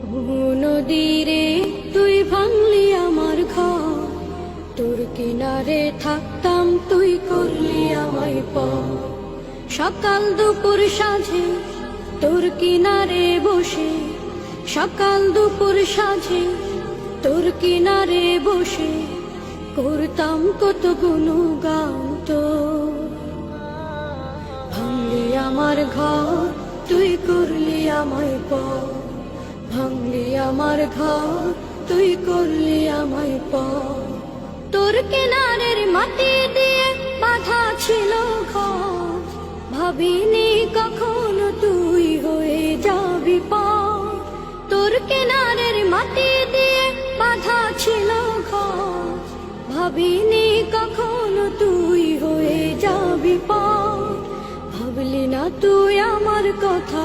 নদীরে তুই ভাঙলি আমার ঘর, তোর কিনারে থাকতাম তুই করলি আমায় পর। সকাল দুপুর সাঁঝে তোর কিনারে বসে, সকাল দুপুর সাঁঝে তোর কিনারে বসে করতাম কত গুণগান তোর। ভাঙলি আমার ঘর তুই করলি আমায় পর, ভাঙলি আমার ঘর তুই করলি আমায় পর। তোর কিনারের মাটি দিয়ে বাঁধা ছিল ঘর, ভাবিনি কখনো তুই হয়ে যাবি পর। তোর কিনারের মাটি দিয়ে বাঁধা ছিল ঘর, ভাবিনি কখনো তুই হয়ে যাবি পর। ভাবলি না তুই আমার কথা।